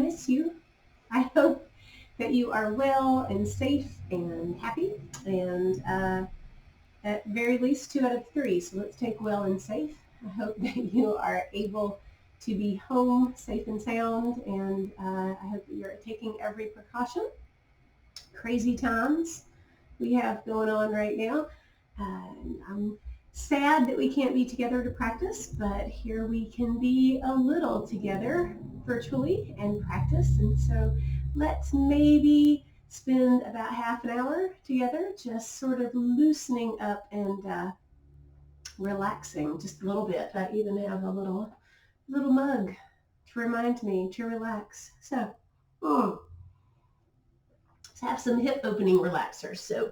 miss you. I hope that you are well and safe and happy. And at very least 2 out of 3. So let's take well and safe. I hope that you are able to be home safe and sound. And I hope that you're taking every precaution. Crazy times we have going on right now. I'm sad that we can't be together to practice, but here we can be a little together virtually and practice. And so let's maybe spend about half an hour together, just sort of loosening up and relaxing just a little bit. I even have a little mug to remind me to relax. So let's have some hip opening relaxers. So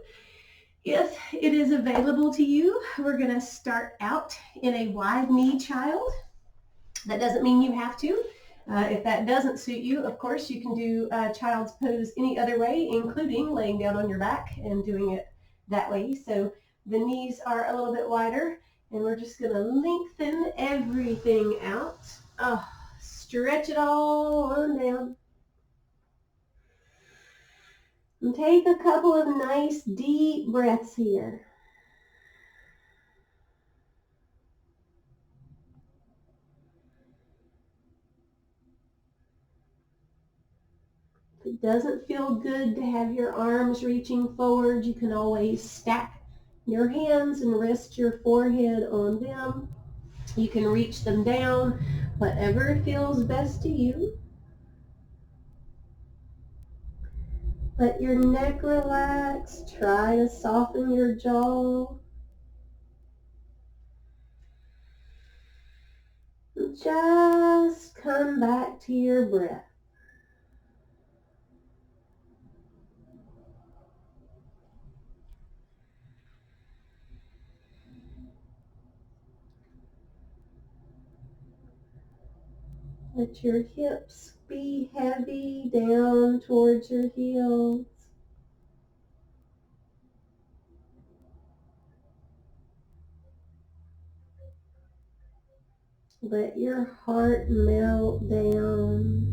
if it is available to you, we're going to start out in a wide knee child. That doesn't mean you have to. If that doesn't suit you, of course, you can do child's pose any other way, including laying down on your back and doing it that way. So the knees are a little bit wider, and we're just going to lengthen everything out. Stretch it all on down. And take a couple of nice deep breaths here. If it doesn't feel good to have your arms reaching forward, you can always stack your hands and rest your forehead on them. You can reach them down, whatever feels best to you. Let your neck relax. Try to soften your jaw. Just come back to your breath. Let your hips be heavy down towards your heels. Let your heart melt down.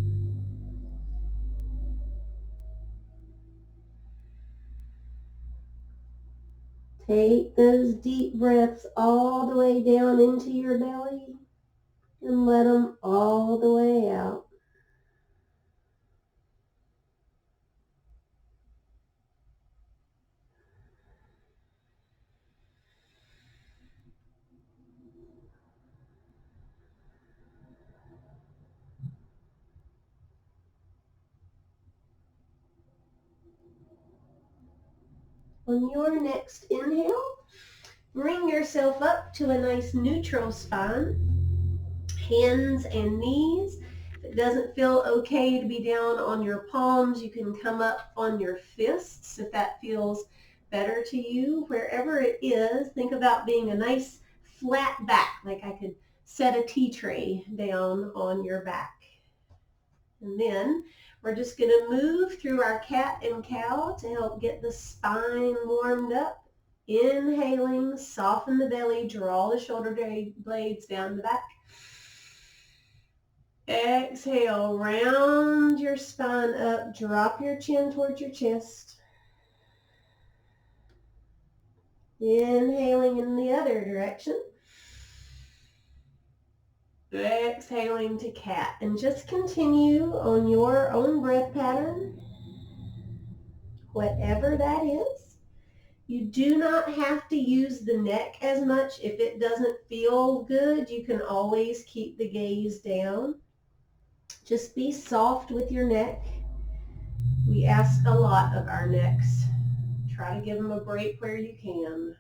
Take those deep breaths all the way down into your belly and let them all the way out. On your next inhale, bring yourself up to a nice neutral spine, hands and knees. If it doesn't feel okay to be down on your palms, you can come up on your fists if that feels better to you. Wherever it is, think about being a nice flat back, like I could set a tea tray down on your back. And then we're just going to move through our cat and cow to help get the spine warmed up. Inhaling, soften the belly, draw the shoulder blades down the back. Exhale, round your spine up, drop your chin towards your chest. Inhaling in the other direction. Exhaling to cat, and just continue on your own breath pattern, whatever that is. You do not have to use the neck as much. If it doesn't feel good, you can always keep the gaze down. Just be soft with your neck. We ask a lot of our necks. Try to give them a break where you can.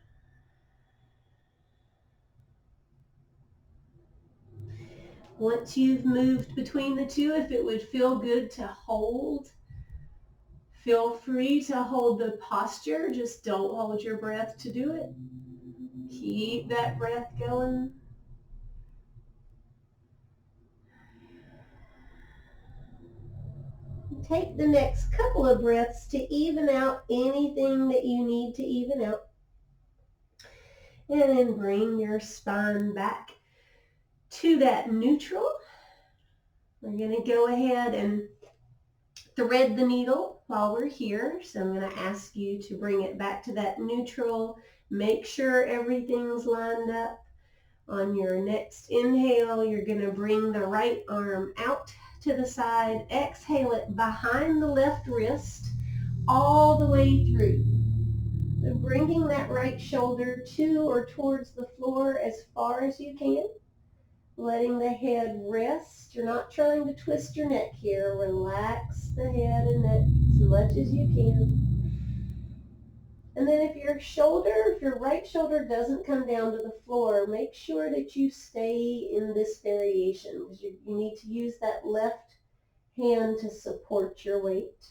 Once you've moved between the two, if it would feel good to hold, feel free to hold the posture. Just don't hold your breath to do it. Keep that breath going. Take the next couple of breaths to even out anything that you need to even out. And then bring your spine back to that neutral. We're going to go ahead and thread the needle while we're here. So I'm going to ask you to bring it back to that neutral. Make sure everything's lined up. On your next inhale, you're going to bring the right arm out to the side. Exhale it behind the left wrist all the way through. So bringing that right shoulder to or towards the floor as far as you can. Letting the head rest. You're not trying to twist your neck here. Relax the head and neck as much as you can. And then if your right shoulder doesn't come down to the floor, make sure that you stay in this variation because you need to use that left hand to support your weight.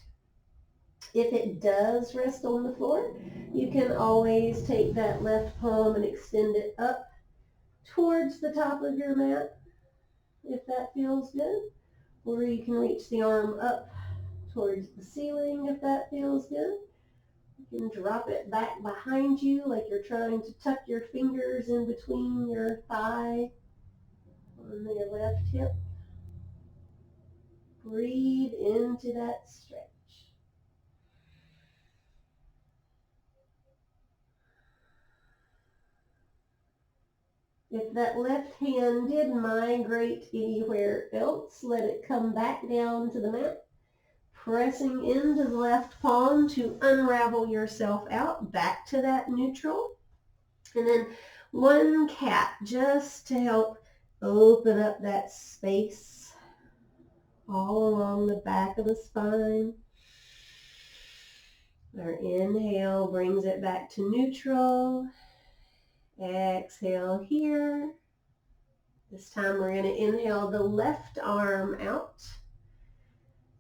If it does rest on the floor, you can always take that left palm and extend it up towards the top of your mat, if that feels good. Or you can reach the arm up towards the ceiling if that feels good. You can drop it back behind you like you're trying to tuck your fingers in between your thigh on your left hip. Breathe into that stretch. If that left hand did migrate anywhere else, let it come back down to the mat. Pressing into the left palm to unravel yourself out back to that neutral. And then one cat just to help open up that space all along the back of the spine. Our inhale brings it back to neutral. Exhale here. This time we're going to inhale the left arm out.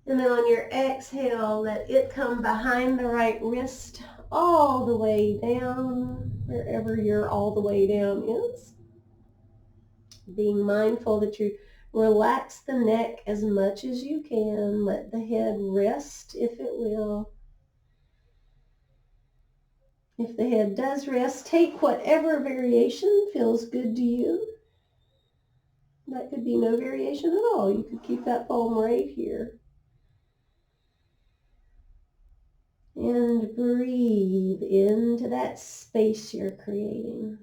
And then on your exhale, let it come behind the right wrist all the way down, wherever your all the way down is. Being mindful that you relax the neck as much as you can. Let the head rest if it will. If the head does rest, take whatever variation feels good to you. That could be no variation at all. You could keep that palm right here. And breathe into that space you're creating.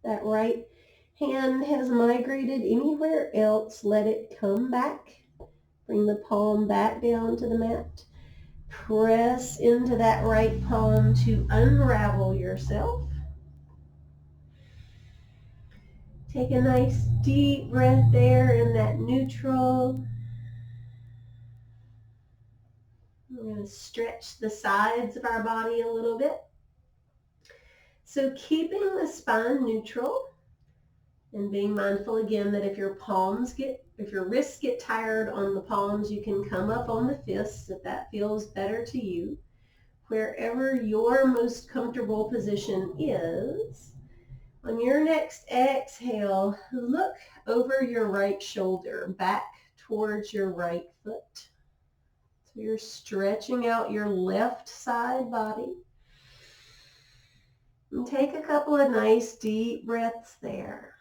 That right hand has migrated anywhere else, let it come back. Bring the palm back down to the mat. Press into that right palm to unravel yourself. Take a nice deep breath there in that neutral. We're going to stretch the sides of our body a little bit. So keeping the spine neutral and being mindful again that if your wrists get tired on the palms, you can come up on the fists if that feels better to you. Wherever your most comfortable position is. On your next exhale, look over your right shoulder, back towards your right foot. So you're stretching out your left side body. And take a couple of nice deep breaths there.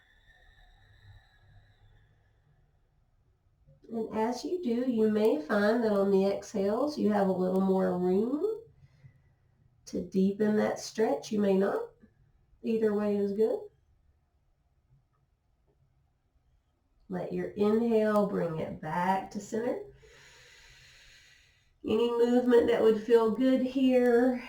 And as you do, you may find that on the exhales, you have a little more room to deepen that stretch. You may not. Either way is good. Let your inhale bring it back to center. Any movement that would feel good here,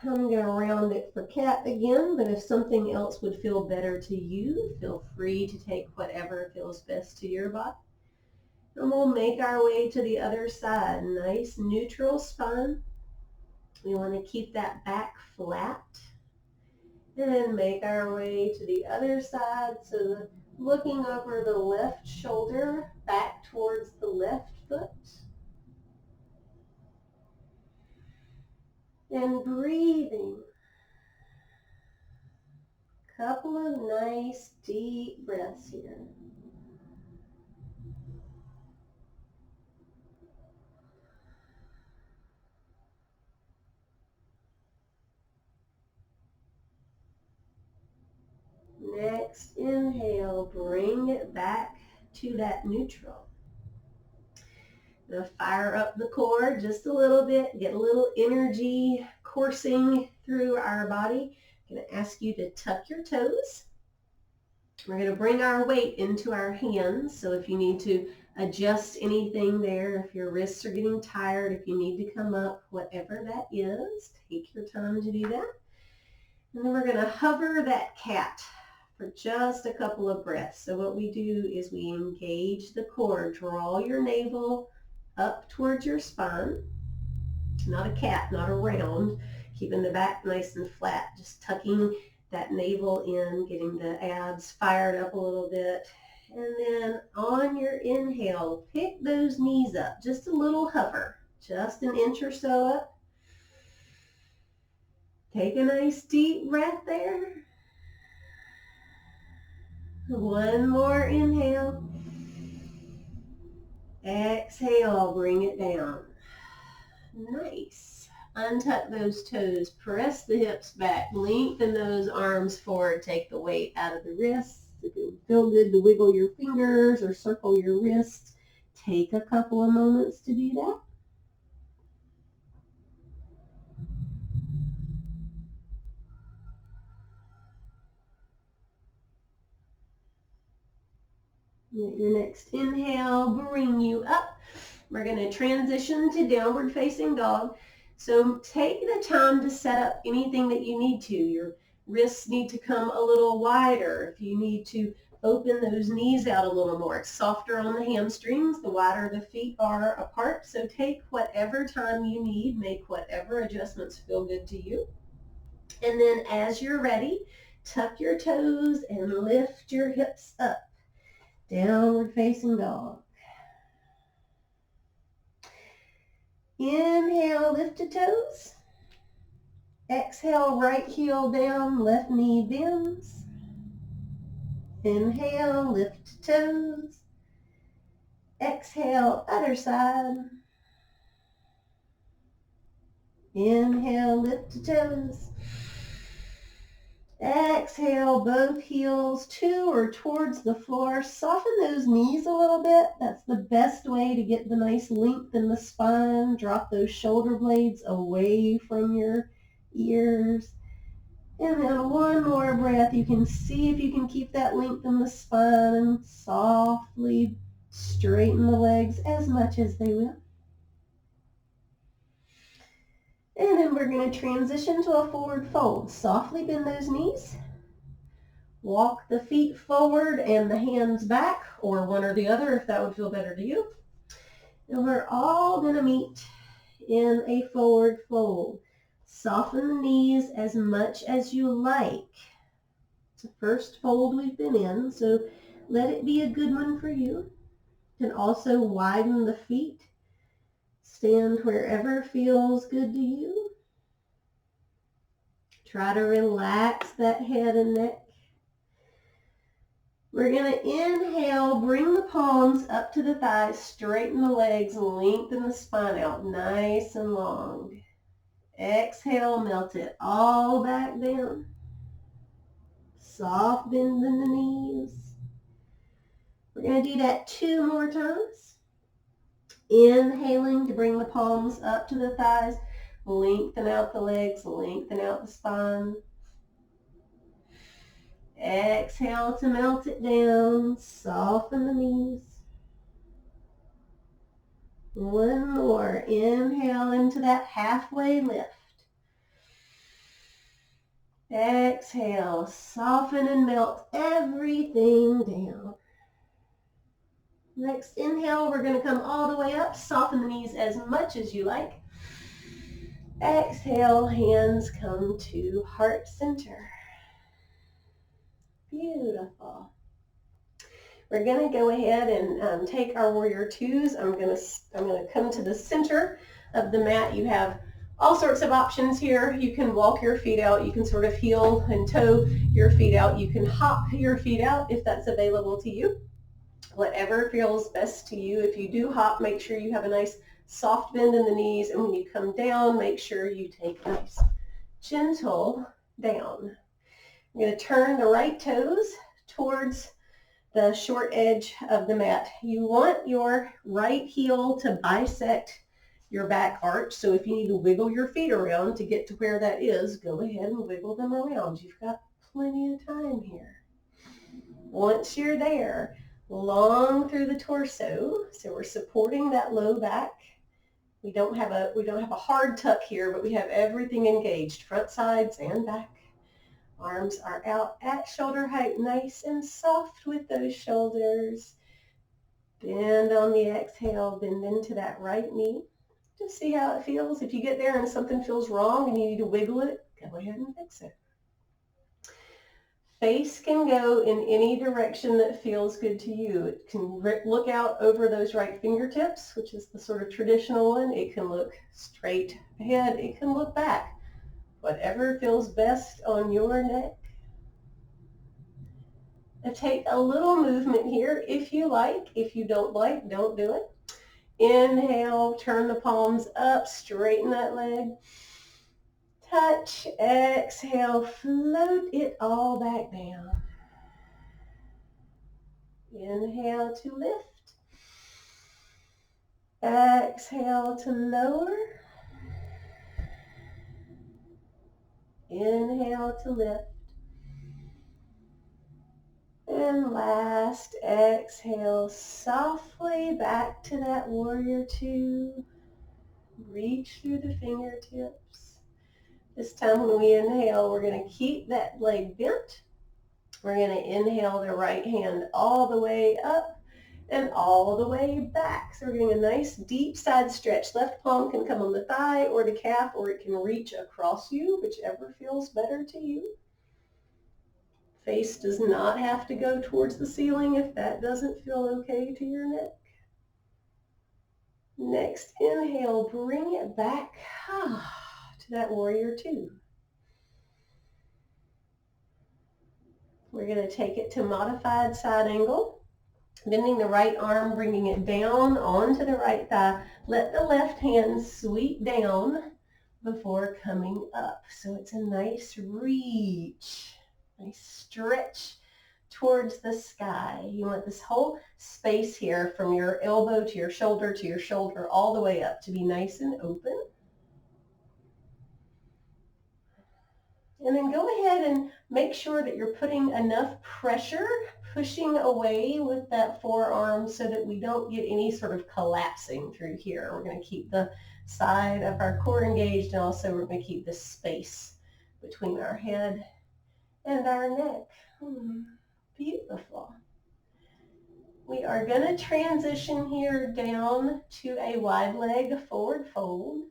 I'm going to round it for cat again, but if something else would feel better to you, feel free to take whatever feels best to your body. And we'll make our way to the other side. Nice neutral spine. We want to keep that back flat. And then make our way to the other side. So looking over the left shoulder, back towards the left foot. And breathing. Couple of nice deep breaths here. next inhale, bring it back to that neutral. Now fire up the core just a little bit, get a little energy coursing through our body. I'm going to ask you to tuck your toes. We're going to bring our weight into our hands, so if you need to adjust anything there, if your wrists are getting tired, if you need to come up, whatever that is, take your time to do that. And then we're going to hover that cat for just a couple of breaths. So what we do is we engage the core. Draw your navel up towards your spine. Not a cat, not a round. Keeping the back nice and flat. Just tucking that navel in, getting the abs fired up a little bit. And then on your inhale, pick those knees up. Just a little hover. Just an inch or so up. Take a nice deep breath there. One more inhale. Exhale, bring it down. Nice. Untuck those toes. Press the hips back. Lengthen those arms forward. Take the weight out of the wrists. If it would feel good to wiggle your fingers or circle your wrists, take a couple of moments to do that. Let your next inhale bring you up. We're going to transition to downward facing dog. So take the time to set up anything that you need to. Your wrists need to come a little wider. If you need to open those knees out a little more. It's softer on the hamstrings, the wider the feet are apart. So take whatever time you need. Make whatever adjustments feel good to you. And then as you're ready, tuck your toes and lift your hips up. Downward facing dog. Inhale, lift your toes. Exhale, right heel down, left knee bends. Inhale, lift toes. Exhale, other side. Inhale, lift the toes. Exhale, both heels to or towards the floor. Soften those knees a little bit. That's the best way to get the nice length in the spine. Drop those shoulder blades away from your ears. And then one more breath. You can see if you can keep that length in the spine. Softly straighten the legs as much as they will. And then we're going to transition to a forward fold. Softly bend those knees. Walk the feet forward and the hands back, or one or the other if that would feel better to you. And we're all going to meet in a forward fold. Soften the knees as much as you like. It's the first fold we've been in, so let it be a good one for you. You can also widen the feet. Stand wherever feels good to you. Try to relax that head and neck. We're going to inhale, bring the palms up to the thighs, straighten the legs, lengthen the spine out nice and long. Exhale, melt it all back down. Soft bend in the knees. We're going to do that 2 more times. Inhaling to bring the palms up to the thighs, lengthen out the legs, lengthen out the spine. Exhale to melt it down, soften the knees. One more, inhale into that halfway lift. Exhale, soften and melt everything down. Next inhale, we're going to come all the way up. Soften the knees as much as you like. Exhale, hands come to heart center. Beautiful. We're going to go ahead and take our warrior twos. I'm going to come to the center of the mat. You have all sorts of options here. You can walk your feet out. You can sort of heel and toe your feet out. You can hop your feet out if that's available to you. Whatever feels best to you. If you do hop, make sure you have a nice soft bend in the knees, and when you come down, make sure you take a nice gentle down. I'm going to turn the right toes towards the short edge of the mat. You want your right heel to bisect your back arch. So if you need to wiggle your feet around to get to where that is, go ahead and wiggle them around. You've got plenty of time here. Once you're there, long through the torso. So we're supporting that low back. We don't have a hard tuck here, but we have everything engaged, front, sides, and back. Arms are out at shoulder height, nice and soft with those shoulders. Bend on the exhale, bend into that right knee. Just see how it feels. If you get there and something feels wrong and you need to wiggle it, go ahead and fix it. Face can go in any direction that feels good to you. It can look out over those right fingertips, which is the sort of traditional one. It can look straight ahead. It can look back. Whatever feels best on your neck. And take a little movement here if you like. If you don't like, don't do it. Inhale, turn the palms up, straighten that leg. Touch, exhale, float it all back down. Inhale to lift. Exhale to lower. Inhale to lift. And last, exhale softly back to that warrior two. Reach through the fingertips. This time when we inhale, we're going to keep that leg bent. We're going to inhale the right hand all the way up and all the way back. So we're getting a nice deep side stretch. Left palm can come on the thigh or the calf, or it can reach across you, whichever feels better to you. Face does not have to go towards the ceiling if that doesn't feel okay to your neck. Next inhale, bring it back to that warrior two. We're going to take it to modified side angle. Bending the right arm, bringing it down onto the right thigh. Let the left hand sweep down before coming up. So it's a nice reach, nice stretch towards the sky. You want this whole space here from your elbow to your shoulder, all the way up to be nice and open. And then go ahead and make sure that you're putting enough pressure, pushing away with that forearm so that we don't get any sort of collapsing through here. We're going to keep the side of our core engaged, and also we're going to keep the space between our head and our neck. Beautiful. We are going to transition here down to a wide leg forward fold.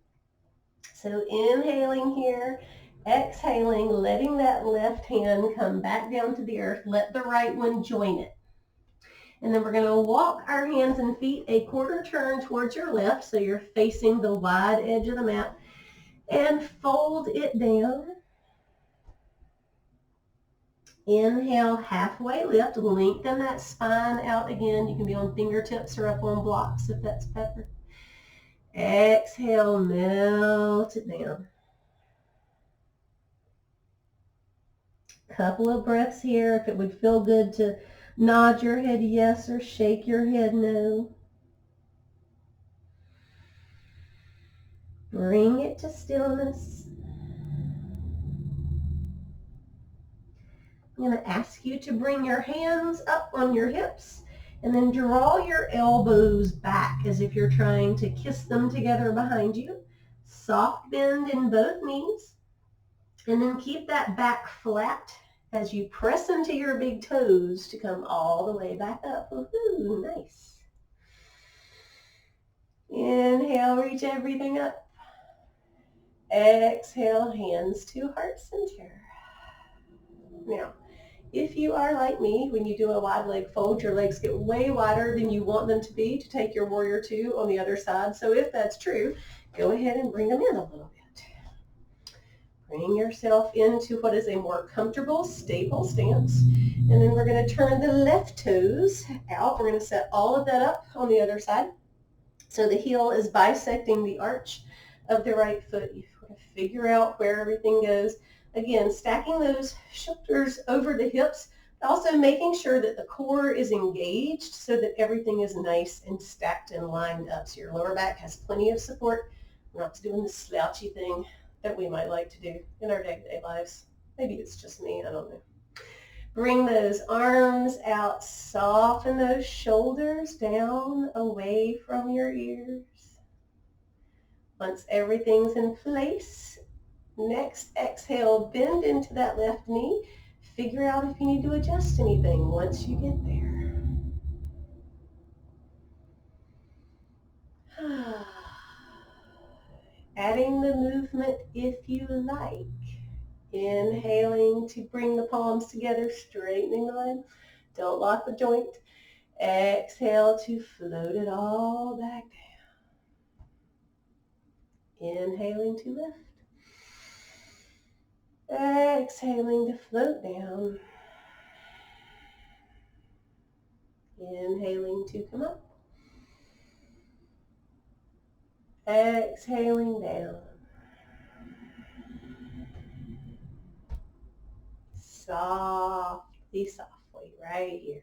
So inhaling here, exhaling, letting that left hand come back down to the earth. Let the right one join it. And then we're going to walk our hands and feet a quarter turn towards your left, so you're facing the wide edge of the mat, and fold it down. Inhale, halfway lift, lengthen that spine out again. You can be on fingertips or up on blocks if that's better. Exhale, melt it down. Couple of breaths here. If it would feel good to nod your head yes or shake your head no. Bring it to stillness. I'm going to ask you to bring your hands up on your hips and then draw your elbows back as if you're trying to kiss them together behind you. Soft bend in both knees. And then keep that back flat as you press into your big toes to come all the way back up. Woohoo, nice. Inhale, reach everything up. Exhale, hands to heart center. Now, if you are like me, when you do a wide leg fold, your legs get way wider than you want them to be to take your warrior two on the other side. So if that's true, go ahead and bring them in a little bit. Bring yourself into what is a more comfortable, stable stance. And then we're going to turn the left toes out. We're going to set all of that up on the other side. So the heel is bisecting the arch of the right foot. You want to figure out where everything goes. Again, stacking those shoulders over the hips, Also making sure that the core is engaged so that everything is nice and stacked and lined up. So your lower back has plenty of support. We're not doing this slouchy thing that we might like to do in our day-to-day lives. Maybe it's just me, I don't know. Bring those arms out, soften those shoulders down away from your ears. Once everything's in place, next exhale, bend into that left knee. Figure out if you need to adjust anything once you get there. Adding the movement if you like. Inhaling to bring the palms together, straightening the line. Don't lock the joint. Exhale to float it all back down. Inhaling to lift. Exhaling to float down. Inhaling to come up. Exhaling down. Softly, softly, right here.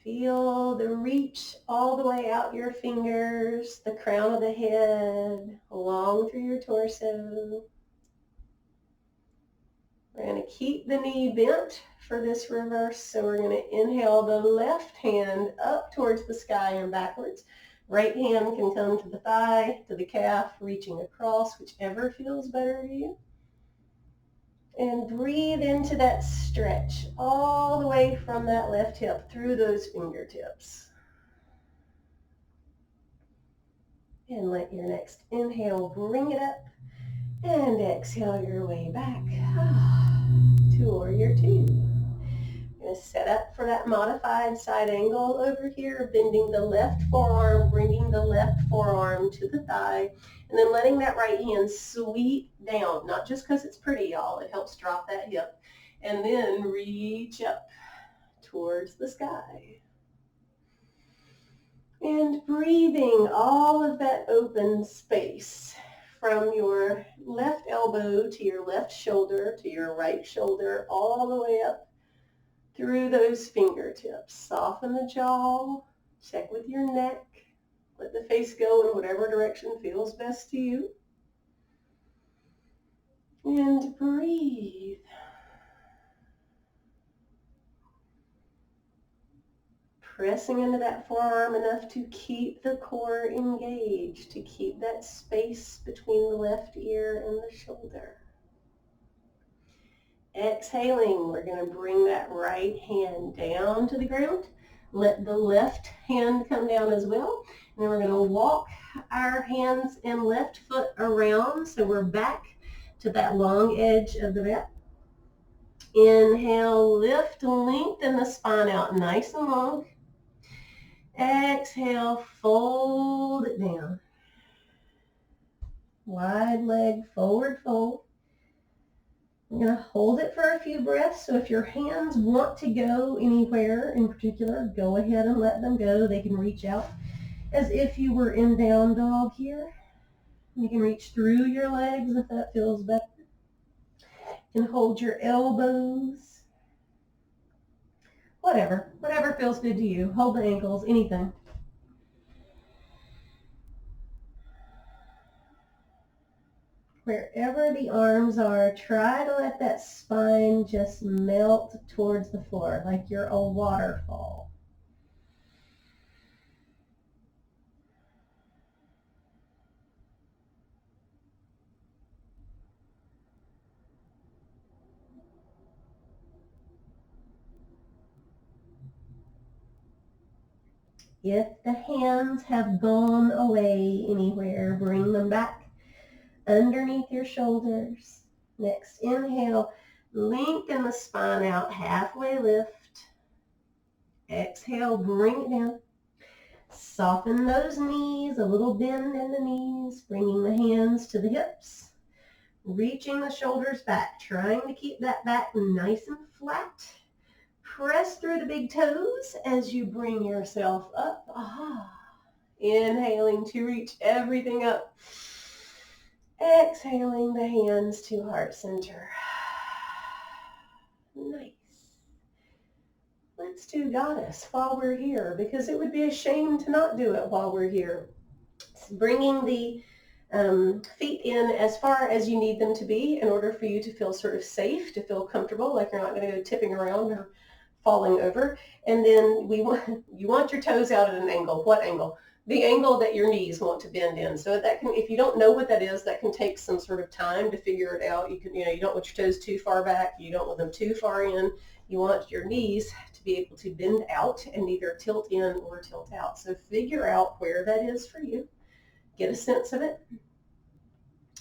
Feel the reach all the way out your fingers, the crown of the head, along through your torso. We're going to keep the knee bent for this reverse, so we're going to inhale the left hand up towards the sky and backwards. Right hand can come to the thigh, to the calf, reaching across, whichever feels better to you. And breathe into that stretch all the way from that left hip through those fingertips. And let your next inhale bring it up, and exhale your way back to Warrior Two. Going to set up for that modified side angle over here, bending the left forearm, bringing the left forearm to the thigh, and then letting that right hand sweep down, not just because it's pretty, y'all. It helps drop that hip. And then reach up towards the sky. And breathing all of that open space from your left elbow to your left shoulder to your right shoulder, all the way up through those fingertips. Soften the jaw, check with your neck, let the face go in whatever direction feels best to you. And breathe. Pressing into that forearm enough to keep the core engaged, to keep that space between the left ear and the shoulder. Exhaling, we're going to bring that right hand down to the ground. Let the left hand come down as well. And then we're going to walk our hands and left foot around so we're back to that long edge of the mat. Inhale, lift, lengthen the spine out nice and long. Exhale, fold it down. Wide leg, forward fold. I'm going to hold it for a few breaths. So if your hands want to go anywhere in particular, go ahead and let them go. They can reach out as if you were in down dog here. You can reach through your legs if that feels better. You can hold your elbows. Whatever feels good to you. Hold the ankles, anything. Wherever the arms are, try to let that spine just melt towards the floor like you're a waterfall. If the hands have gone away anywhere, bring them back underneath your shoulders. Next inhale, lengthen the spine out, halfway lift. Exhale, bring it down. Soften those knees, a little bend in the knees, bringing the hands to the hips. Reaching the shoulders back, trying to keep that back nice and flat. Press through the big toes as you bring yourself up. Inhaling to reach everything up. Exhaling the hands to heart center. Nice. Let's do Goddess while we're here, because it would be a shame to not do it while we're here. It's bringing the feet in as far as you need them to be in order for you to feel sort of safe, to feel comfortable, like you're not going to go tipping around or falling over. And then you want your toes out at an angle. What angle? The angle that your knees want to bend in. So that can, if you don't know what that is, that can take some sort of time to figure it out. You don't want your toes too far back. You don't want them too far in. You want your knees to be able to bend out and either tilt in or tilt out. So figure out where that is for you. Get a sense of it.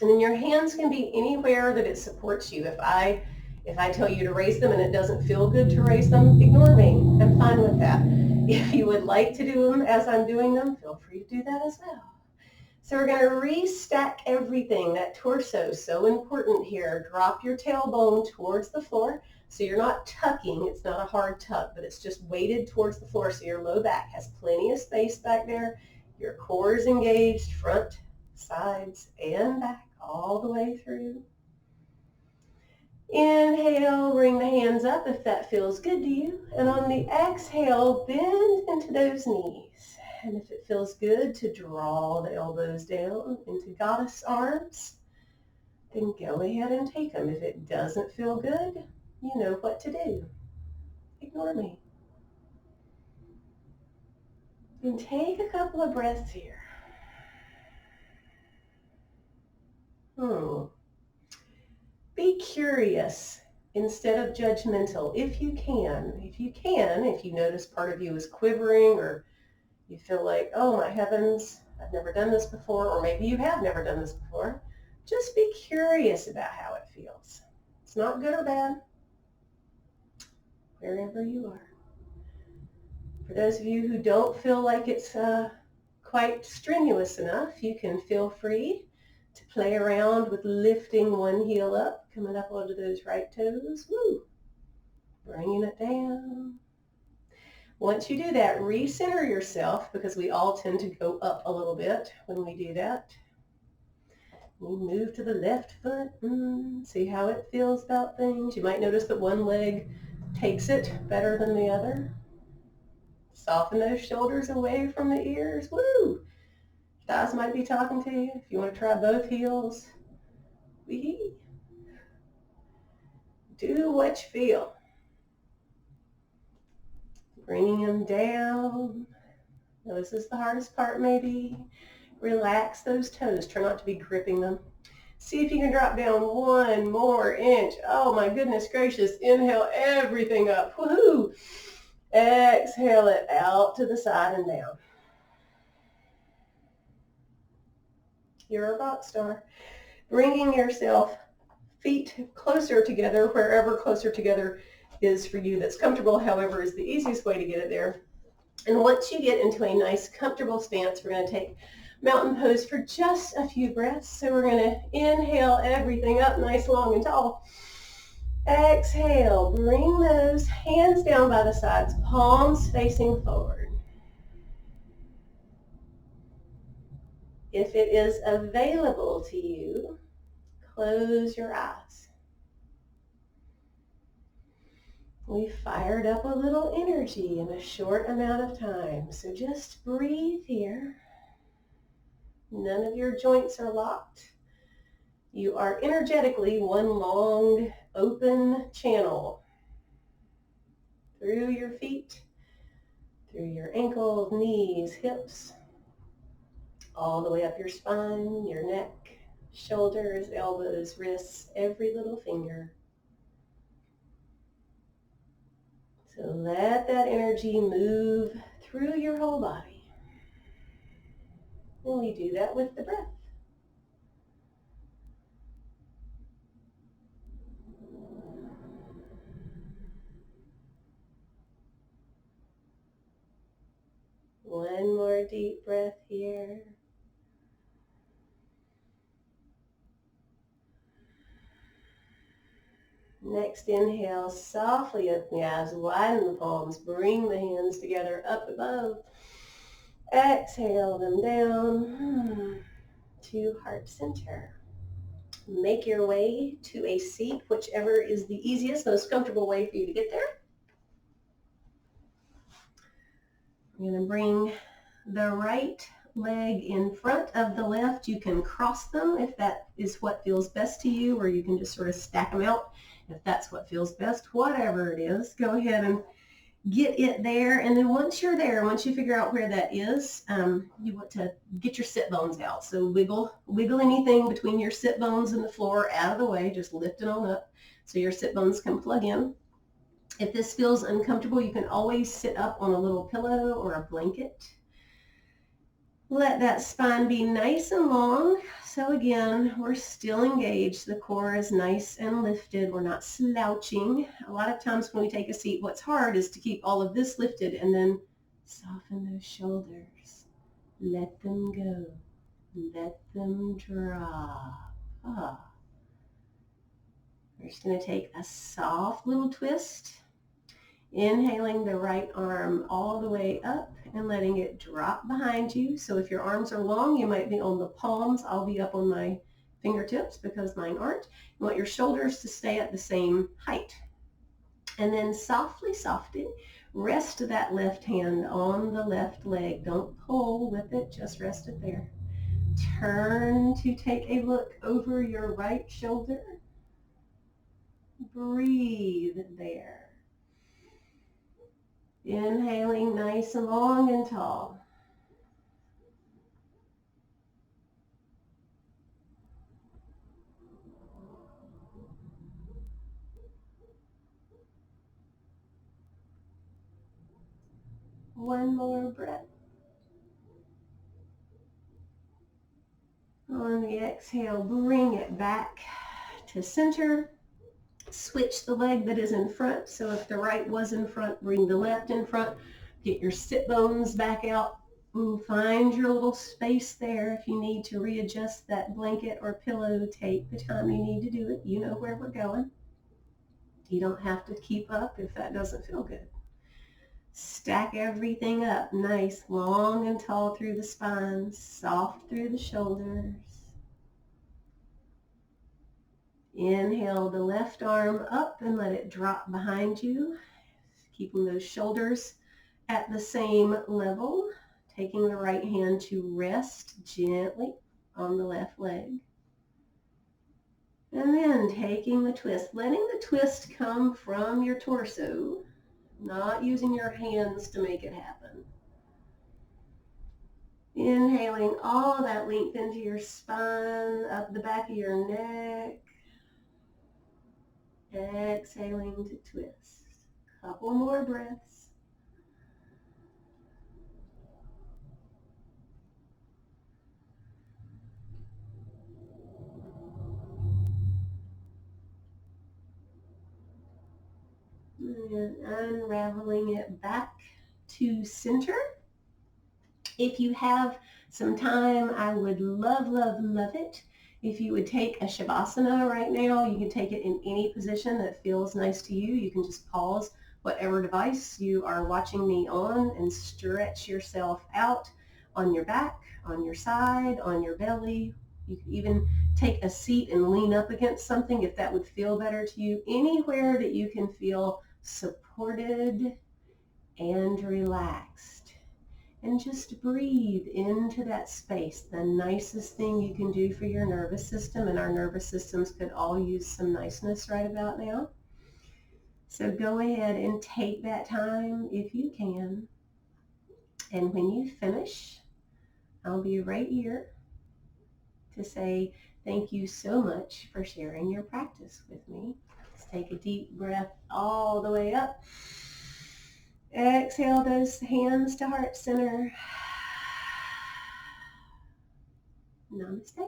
And then your hands can be anywhere that it supports you. If I tell you to raise them and it doesn't feel good to raise them, ignore me. I'm fine with that. If you would like to do them as I'm doing them, feel free to do that as well. So we're going to restack everything. That torso, so important here. Drop your tailbone towards the floor. So you're not tucking. It's not a hard tuck, but it's just weighted towards the floor. So your low back has plenty of space back there. Your core is engaged, front, sides, and back, all the way through. Inhale, bring the hands up if that feels good to you. And on the exhale, bend into those knees. And if it feels good to draw the elbows down into goddess arms, then go ahead and take them. If it doesn't feel good, you know what to do. Ignore me. And take a couple of breaths here. Be curious instead of judgmental, if you can. If you notice part of you is quivering, or you feel like, oh my heavens, I've never done this before, or maybe you have never done this before, just be curious about how it feels. It's not good or bad, wherever you are. For those of you who don't feel like it's quite strenuous enough, you can feel free to play around with lifting one heel up, coming up onto those right toes. Woo! Bringing it down. Once you do that, recenter yourself, because we all tend to go up a little bit when we do that. You move to the left foot. See how it feels about things. You might notice that one leg takes it better than the other. Soften those shoulders away from the ears. Woo! Thighs might be talking to you. If you want to try both heels, wee. Do what you feel. Bringing them down. Now this is the hardest part maybe. Relax those toes. Try not to be gripping them. See if you can drop down one more inch. Oh my goodness gracious. Inhale everything up. Woohoo! Exhale it out to the side and down. You're a rock star. Bringing yourself feet closer together, wherever closer together is for you that's comfortable, however is the easiest way to get it there. And once you get into a nice comfortable stance, we're going to take mountain pose for just a few breaths. So we're going to inhale everything up nice, long, and tall. Exhale, bring those hands down by the sides, palms facing forward. If it is available to you, close your eyes. We fired up a little energy in a short amount of time, so just breathe here. None of your joints are locked. You are energetically one long open channel through your feet, through your ankles, knees, hips, all the way up your spine, your neck, shoulders, elbows, wrists, every little finger. So let that energy move through your whole body. And we do that with the breath. One more deep breath here. Next inhale, softly open the eyes, widen the palms, bring the hands together up above. Exhale them down to heart center. make your way to a seat, whichever is the easiest, most comfortable way for you to get there. You're going to bring the right leg in front of the left. You can cross them if that is what feels best to you, or you can just sort of stack them out if that's what feels best. Whatever it is, go ahead and get it there. And then once you're there, once you figure out where that is, you want to get your sit bones out. So wiggle anything between your sit bones and the floor out of the way. Just lift it on up so your sit bones can plug in. If this feels uncomfortable, you can always sit up on a little pillow or a blanket. Let that spine be nice and long. So again, we're still engaged. The core is nice and lifted. We're not slouching. A lot of times when we take a seat, what's hard is to keep all of this lifted and then soften those shoulders. Let them go. Let them drop. We're just going to take a soft little twist. Inhaling the right arm all the way up and letting it drop behind you. So if your arms are long, you might be on the palms. I'll be up on my fingertips because mine aren't. You want your shoulders to stay at the same height. And then softly, rest that left hand on the left leg. Don't pull with it, just rest it there. Turn to take a look over your right shoulder. Breathe there. Inhaling nice and long and tall. One more breath. On the exhale, bring it back to center. Switch the leg that is in front. So if the right was in front, bring the left in front. Get your sit bones back out. Find your little space there. If you need to readjust that blanket or pillow, take the time you need to do it. You know where we're going. You don't have to keep up if that doesn't feel good. Stack everything up nice, long and tall through the spine, soft through the shoulders. Inhale the left arm up and let it drop behind you, keeping those shoulders at the same level, taking the right hand to rest gently on the left leg. And then taking the twist, letting the twist come from your torso, not using your hands to make it happen. Inhaling all that length into your spine, up the back of your neck. Exhaling to twist. Couple more breaths. And unraveling it back to center. If you have some time, I would love it if you would take a Shavasana right now. You can take it in any position that feels nice to you. You can just pause whatever device you are watching me on and stretch yourself out on your back, on your side, on your belly. You could even take a seat and lean up against something if that would feel better to you. Anywhere that you can feel supported and relaxed. And just breathe into that space. The nicest thing you can do for your nervous system, and our nervous systems could all use some niceness right about now. So go ahead and take that time if you can. And when you finish, I'll be right here to say thank you so much for sharing your practice with me. Let's take a deep breath all the way up. Exhale those hands to heart center. Namaste.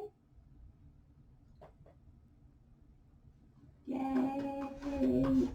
Yay.